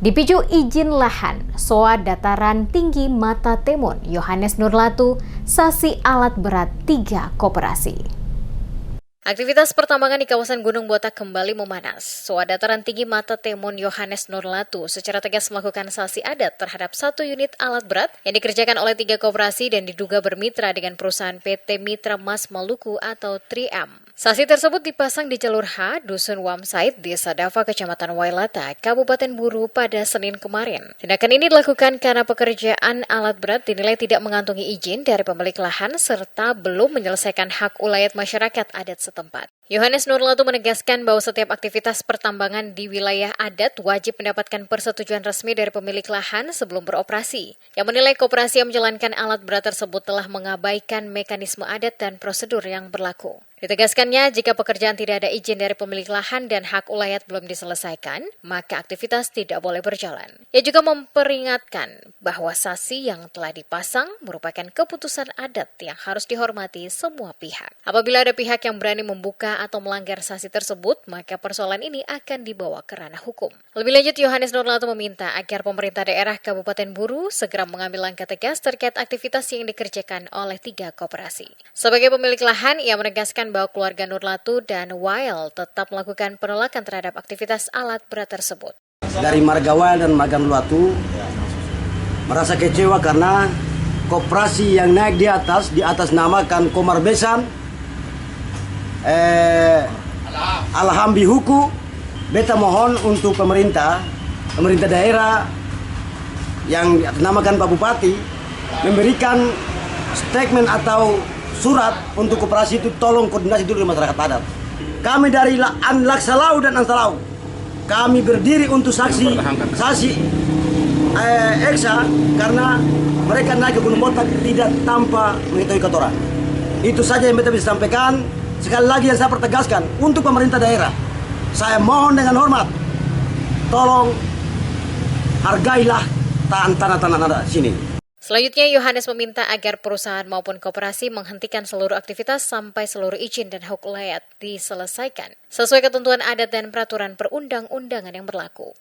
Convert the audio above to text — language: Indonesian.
Dipicu izin lahan, SOA Dataran Tinggi Mata Temon, Yohanes Nurlatu, sasi alat berat 3 koperasi. Aktivitas pertambangan di kawasan Gunung Botak kembali memanas. SOA Dataran Tinggi Mata Temon Yohanes Nurlatu secara tegas melakukan sanksi adat terhadap 1 unit alat berat yang dikerjakan oleh 3 koperasi dan diduga bermitra dengan perusahaan PT Mitra Mas Maluku atau 3M. Sanksi tersebut dipasang di jalur H, Dusun Wamsait, Desa Dava, Kecamatan Wailata, Kabupaten Buru pada Senin kemarin. Tindakan ini dilakukan karena pekerjaan alat berat dinilai tidak mengantongi izin dari pemilik lahan serta belum menyelesaikan hak ulayat masyarakat adat setempat. Yohanes Nurlatu menegaskan bahwa setiap aktivitas pertambangan di wilayah adat wajib mendapatkan persetujuan resmi dari pemilik lahan sebelum beroperasi. Yang menilai koperasi yang menjalankan alat berat tersebut telah mengabaikan mekanisme adat dan prosedur yang berlaku. Ditegaskannya, jika pekerjaan tidak ada izin dari pemilik lahan dan hak ulayat belum diselesaikan, maka aktivitas tidak boleh berjalan. Ia juga memperingatkan bahwa sanksi yang telah dipasang merupakan keputusan adat yang harus dihormati semua pihak. Apabila ada pihak yang berani membuka atau melanggar sanksi tersebut, maka persoalan ini akan dibawa ke ranah hukum. Lebih lanjut, Yohanes Nurlatu meminta agar pemerintah daerah Kabupaten Buru segera mengambil langkah tegas terkait aktivitas yang dikerjakan oleh 3 koperasi. Sebagai pemilik lahan, ia menegaskan bahwa keluarga Nurlatu dan Wail tetap melakukan penolakan terhadap aktivitas alat berat tersebut. Dari marga Wail dan marga Nurlatu merasa kecewa karena koperasi yang naik di atas namakan Komar Besan, Alhambi Huku. Beta mohon untuk pemerintah daerah yang namakan Pak Bupati memberikan statement atau surat untuk koperasi itu, tolong koordinasi dulu dengan masyarakat adat. Kami dari Laksalau dan Ansalau, kami berdiri untuk saksi Eksa karena mereka naik ke Gunung Botak tidak tanpa mengetahui kotoran. Itu saja yang kita bisa sampaikan. Sekali lagi yang saya pertegaskan untuk pemerintah daerah, saya mohon dengan hormat, tolong hargailah tanah-tanah ada sini. Selanjutnya, Yohanes meminta agar perusahaan maupun koperasi menghentikan seluruh aktivitas sampai seluruh izin dan hak ulayat diselesaikan sesuai ketentuan adat dan peraturan perundang-undangan yang berlaku.